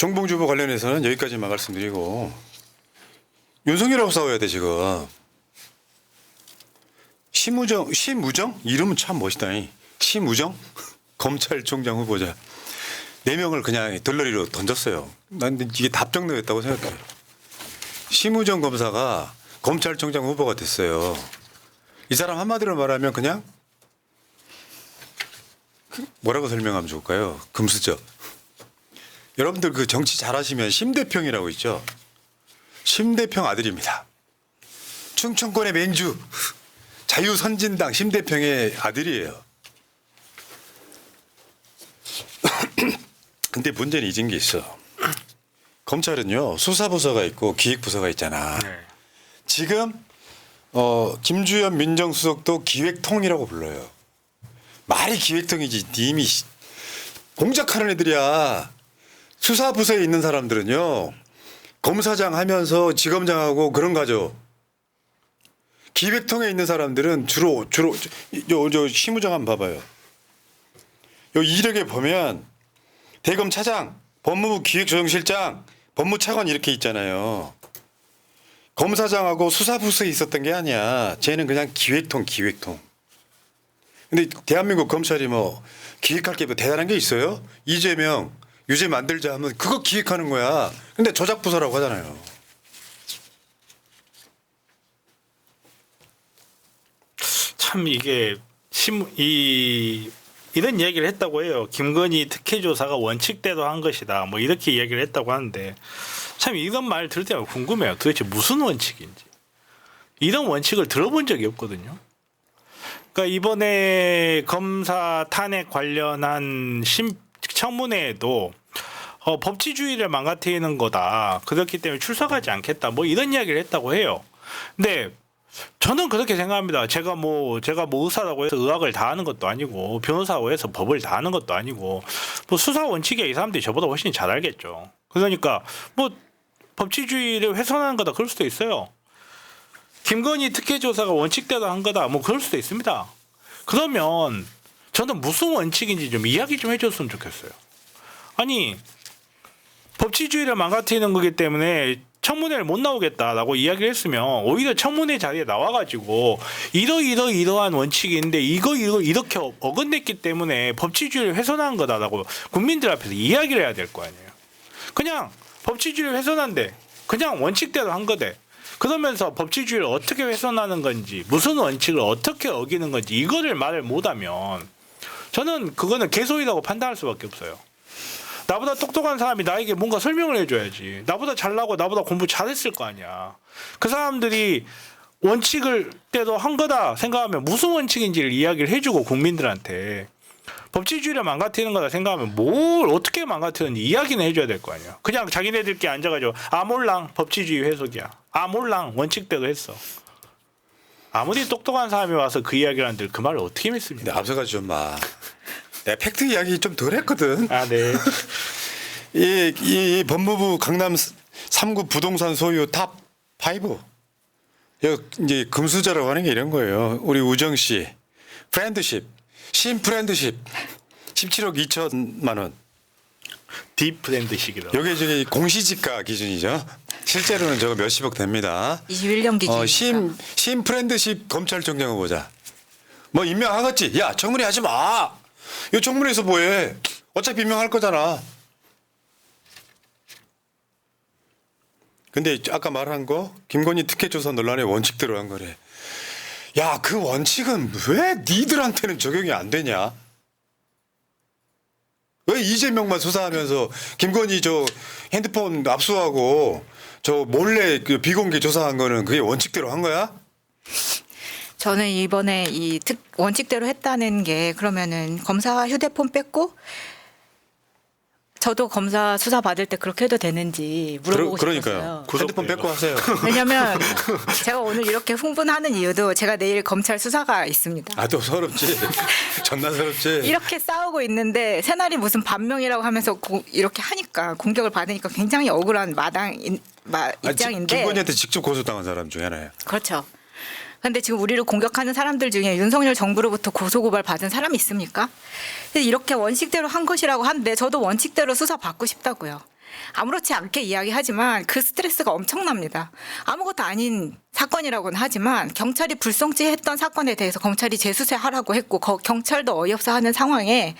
정봉주 후보 관련해서는 여기까지만 말씀드리고 윤석열하고 싸워야 돼 지금. 심우정 이름은 참 멋있다니. 심우정 검찰총장 후보자 4명을 그냥 들러리로 던졌어요. 난 이게 답정너였다고 생각해요. 심우정 검사가 검찰총장 후보가 됐어요. 이 사람 한마디로 말하면 그냥 뭐라고 설명하면 좋을까요? 금수저. 여러분들 그 정치 잘하시면 심대평이라고 있죠. 심대평 아들입니다. 충청권의 맹주 자유선진당 심대평의 아들이에요. 근데 문제는 잊은 게 있어. 검찰은요 수사부서가 있고 기획부서가 있잖아. 네. 지금 김주현 민정수석도 기획통이라고 불러요. 말이 기획통이지 님이 공작하는 애들이야. 수사부서에 있는 사람들은요 검사장 하면서 지검장하고 그런 가죠. 기획통에 있는 사람들은 주로 저 심우정 한번 봐봐요. 요 이력에 보면 대검 차장, 법무부 기획조정실장, 법무차관 이렇게 있잖아요. 검사장하고 수사부서에 있었던 게 아니야. 쟤는 그냥 기획통. 근데 대한민국 검찰이 뭐 기획할 게 뭐 대단한 게 있어요? 이재명 유죄 만들자 하면 그거 기획하는 거야. 근데 조작부서라고 하잖아요. 참 이게 이런 얘기를 했다고 해요. 김건희 특혜조사가 원칙대로 한 것이다. 뭐 이렇게 얘기를 했다고 하는데 참 이런 말 들을 때가 궁금해요. 도대체 무슨 원칙인지. 이런 원칙을 들어본 적이 없거든요. 그러니까 이번에 검사 탄핵 관련한 청문회에도 법치주의를 망가뜨리는 거다. 그렇기 때문에 출석하지 않겠다. 뭐 이런 이야기를 했다고 해요. 근데 저는 그렇게 생각합니다. 제가 뭐 의사라고 해서 의학을 다 하는 것도 아니고 변호사라고 해서 법을 다 하는 것도 아니고 뭐 수사 원칙에 이 사람들이 저보다 훨씬 잘 알겠죠. 그러니까 뭐 법치주의를 훼손하는 거다 그럴 수도 있어요. 김건희 특혜조사가 원칙대로 한 거다 뭐 그럴 수도 있습니다. 그러면 저는 무슨 원칙인지 좀 이야기 좀 해줬으면 좋겠어요. 아니 법치주의를 망가뜨리는 거기 때문에 청문회를 못 나오겠다라고 이야기를 했으면 오히려 청문회 자리에 나와가지고 이러한 원칙이 있는데 이거 이렇게 어긋냈기 때문에 법치주의를 훼손한 거다라고 국민들 앞에서 이야기를 해야 될 거 아니에요. 그냥 법치주의를 훼손한데 그냥 원칙대로 한 거대. 그러면서 법치주의를 어떻게 훼손하는 건지 무슨 원칙을 어떻게 어기는 건지 이거를 말을 못하면 저는 그거는 개소리라고 판단할 수밖에 없어요. 나보다 똑똑한 사람이 나에게 뭔가 설명을 해줘야지. 나보다 잘나고 나보다 공부 잘했을 거 아니야. 그 사람들이 원칙을 때도 한 거다 생각하면 무슨 원칙인지를 이야기를 해주고 국민들한테 법치주의를 망가뜨리는 거다 생각하면 뭘 어떻게 망가뜨리는지 이야기는 해줘야 될 거 아니야. 그냥 자기네들끼리 앉아가지고 몰랑 법치주의 해석이야. 몰랑 원칙대로 했어. 아무리 똑똑한 사람이 와서 그 이야기를 하는데 그 말을 어떻게 믿습니까? 근데 앞서가지 좀 마. 내가 팩트 이야기 좀 덜 했거든. 네. 이 법무부 강남 3구 부동산 소유 탑 5. 이제 금수저라고 하는 게 이런 거예요. 우리 우정 씨 프렌드십, 신프렌드십 17억 2천만 원. 딥프렌드식이라고. 여기 저기 공시지가 기준이죠. 실제로는 저거 몇십억 됩니다. 21년 기준이니까. 신프렌드십 검찰총장 후보자. 뭐 임명하겠지. 야 청문회 하지 마. 이 청문회에서 뭐해? 어차피 임명할 거잖아. 근데 아까 말한 거 김건희 특혜조사 논란의 원칙대로 한 거래. 야, 그 원칙은 왜 니들한테는 적용이 안 되냐? 왜 이재명만 수사하면서 김건희 저 핸드폰 압수하고 저 몰래 그 비공개 조사한 거는 그게 원칙대로 한 거야? 저는 이번에 원칙대로 했다는 게 그러면은 검사 휴대폰 뺐고 저도 검사 수사 받을 때 그렇게 해도 되는지 물어보고 그러니까요. 싶었어요. 핸드폰 뺏고 하세요. 왜냐하면 제가 오늘 이렇게 흥분하는 이유도 제가 내일 검찰 수사가 있습니다. 또 서럽지. 존나 서럽지. 이렇게 싸우고 있는데 새날이 무슨 반명이라고 하면서 이렇게 하니까 공격을 받으니까 굉장히 억울한 입장인데. 김건희한테 직접 고소당한 사람 중에 하나예요. 그렇죠. 근데 지금 우리를 공격하는 사람들 중에 윤석열 정부로부터 고소고발 받은 사람이 있습니까? 근데 이렇게 원칙대로 한 것이라고 하는데 저도 원칙대로 수사 받고 싶다고요. 아무렇지 않게 이야기하지만 그 스트레스가 엄청납니다. 아무것도 아닌 사건이라고는 하지만 경찰이 불송치했던 사건에 대해서 검찰이 재수사하라고 했고 경찰도 어이없어 하는 상황에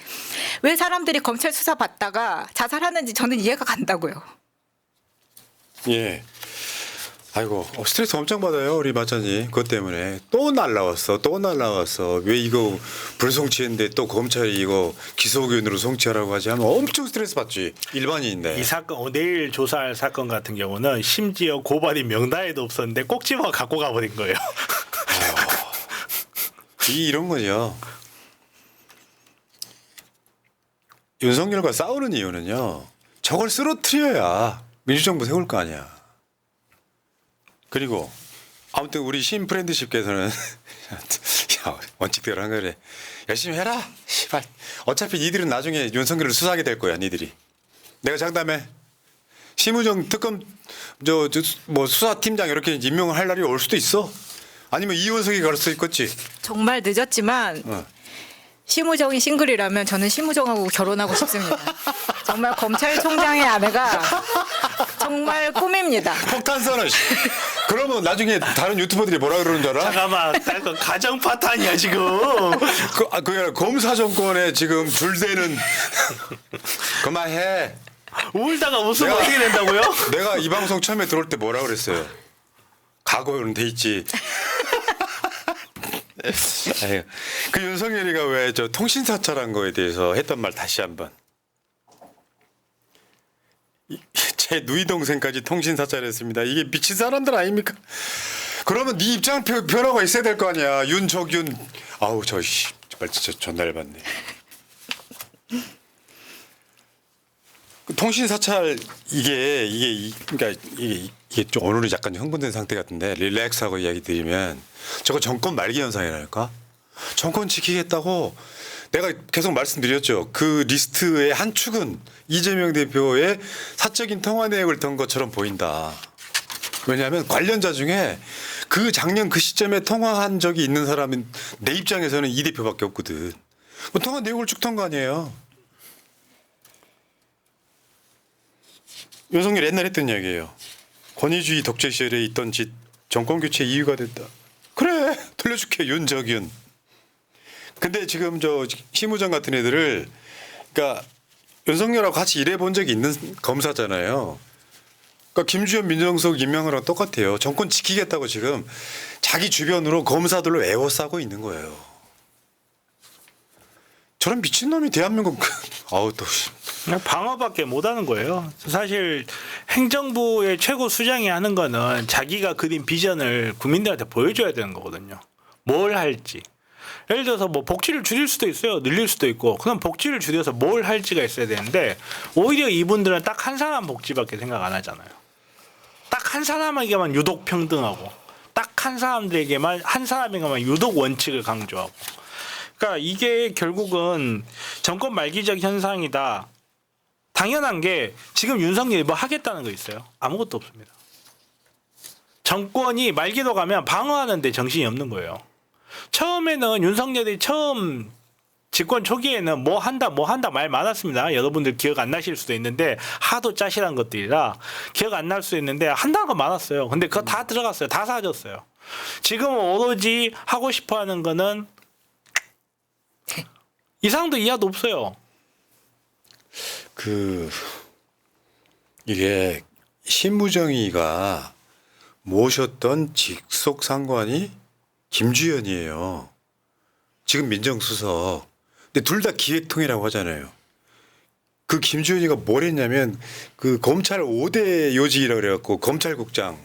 왜 사람들이 검찰 수사 받다가 자살하는지 저는 이해가 간다고요. 예. 아이고 스트레스 엄청 받아요 우리 마찬이 그것 때문에 또 날라왔어 왜 이거 불송치했는데 또 검찰이 이거 기소견으로 송치하라고 하지 하면 엄청 스트레스 받지 일반인인데 이 사건 내일 조사할 사건 같은 경우는 심지어 고발이 명단에도 없었는데 꼭 집어 갖고 가버린 거예요. 이런 거죠. 윤석열과 싸우는 이유는요 저걸 쓰러뜨려야 민주정부 세울 거 아니야. 그리고 아무튼 우리 신프렌드십께서는 야, 원칙대로 한 거래. 열심히 해라. 시발. 어차피 니들은 나중에 윤석열을 수사하게 될 거야. 니들이. 내가 장담해. 심우정 특검 뭐 수사팀장 이렇게 임명을 할 날이 올 수도 있어. 아니면 이원석이 갈 수도 있겠지. 정말 늦었지만 심우정이 싱글이라면 저는 심우정하고 결혼하고 싶습니다. 정말 검찰총장의 아내가 정말 꿈입니다. 폭탄 선언. 그러면 나중에 다른 유튜버들이 뭐라 그러는 줄 알아? 잠깐만, 그 가정 파탄이야 지금. 그게 검사 정권에 지금 줄대는 그만해. 울다가 웃으면 어떻게 된다고요? 내가 이 방송 처음에 들어올 때 뭐라 그랬어요? 각오는 돼 있지. 아유, 그 윤석열이가 왜 저 통신사찰한 거에 대해서 했던 말 다시 한번. 제 누이 동생까지 통신사찰했습니다. 이게 미친 사람들 아닙니까? 그러면 네 입장 변화가 있어야 될 거 아니야. 윤석윤. 아우 저 정말 진짜 전날 받네. 그 통신사찰 그러니까 이게 좀 오늘은 약간 흥분된 상태 같은데 릴렉스하고 이야기 드리면 저거 정권 말기 현상이랄까? 정권 지키겠다고 내가 계속 말씀드렸죠. 그 리스트의 한 축은 이재명 대표의 사적인 통화 내역을 던 것처럼 보인다. 왜냐하면 관련자 중에 그 작년 그 시점에 통화한 적이 있는 사람은 내 입장에서는 이 대표밖에 없거든. 뭐 통화 내용을 쭉 턴 거 아니에요. 윤석열 옛날에 했던 이야기예요. 권위주의 독재 시절에 있던 짓 정권 교체 이유가 됐다. 그래 돌려줄게 윤석윤. 근데 지금 저 심우정 같은 애들을 그러니까 윤석열하고 같이 일해본 적이 있는 검사잖아요. 그러니까 김주현 민정수석 임명을 하고 똑같아요. 정권 지키겠다고 지금 자기 주변으로 검사들로 에워싸고 있는 거예요. 저런 미친놈이 대한민국 아우 또 방어밖에 못하는 거예요. 사실 행정부의 최고 수장이 하는 거는 자기가 그린 비전을 국민들한테 보여줘야 되는 거거든요. 뭘 할지. 예를 들어서 뭐 복지를 줄일 수도 있어요. 늘릴 수도 있고. 그럼 복지를 줄여서 뭘 할지가 있어야 되는데 오히려 이분들은 딱 한 사람 복지밖에 생각 안 하잖아요. 딱 한 사람에게만 유독 평등하고 딱 한 사람들에게만 한 사람에게만 유독 원칙을 강조하고. 그러니까 이게 결국은 정권 말기적 현상이다. 당연한 게 지금 윤석열이 뭐 하겠다는 거 있어요? 아무것도 없습니다. 정권이 말기로 가면 방어하는 데 정신이 없는 거예요. 처음에는 윤석열이 처음 집권 초기에는 뭐 한다 말 많았습니다. 여러분들 기억 안 나실 수도 있는데 하도 짜실한 것들이라 기억 안 날 수도 있는데 한다는 거 많았어요. 근데 그거 다 들어갔어요. 다 사라졌어요. 지금은 오로지 하고 싶어 하는 거는 이상도 이하도 없어요. 이게 신무정이가 모셨던 직속 상관이 김주현이에요. 지금 민정수석. 근데 둘 다 기획통이라고 하잖아요. 그 김주현이가 뭘 했냐면 그 검찰 5대 요직이라고 그래갖고 검찰국장.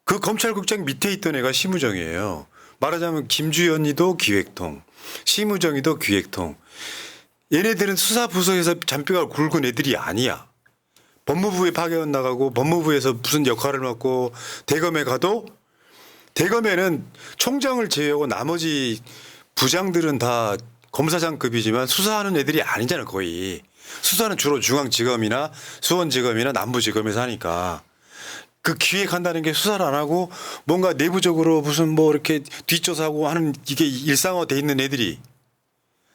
그 검찰국장 밑에 있던 애가 심우정이에요. 말하자면 김주현이도 기획통, 심우정이도 기획통. 얘네들은 수사부서에서 잔뼈가 굵은 애들이 아니야. 법무부에 파견 나가고 법무부에서 무슨 역할을 맡고 대검에 가도 대검에는 총장을 제외하고 나머지 부장들은 다 검사장급이지만 수사하는 애들이 아니잖아 거의. 수사는 주로 중앙지검이나 수원지검이나 남부지검에서 하니까. 그 기획한다는 게 수사를 안 하고 뭔가 내부적으로 무슨 뭐 이렇게 뒷조사하고 하는 이게 일상화돼 있는 애들이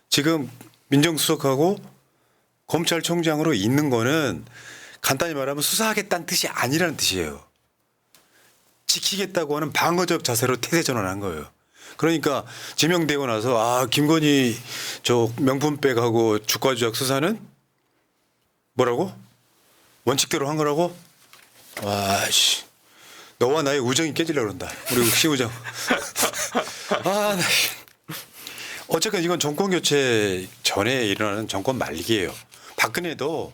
지금 민정수석하고 검찰총장으로 있는 거는 간단히 말하면 수사하겠다는 뜻이 아니라는 뜻이에요. 지키겠다고 하는 방어적 자세로 태세 전환한 거예요. 그러니까 지명되고 나서 아 김건희 저 명품백하고 주가 조작 수사는 뭐라고? 원칙대로 한 거라고? 와씨 너와 나의 우정이 깨지려고 그런다. 우리 시우정. 아, 나. 어쨌건 이건 정권 교체 전에 일어나는 정권 말기예요. 박근혜도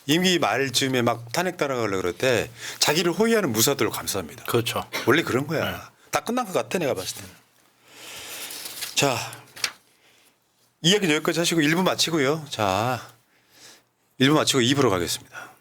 임기 말쯤에 막 탄핵 따라가려고 그럴 때 자기를 호위하는 무사들을 감싸합니다. 그렇죠. 원래 그런 거야. 다 끝난 것 같아 내가 봤을 때는. 자 이야기 여기까지 하시고 1부 마치고요. 자 1부 마치고 2부로 가겠습니다.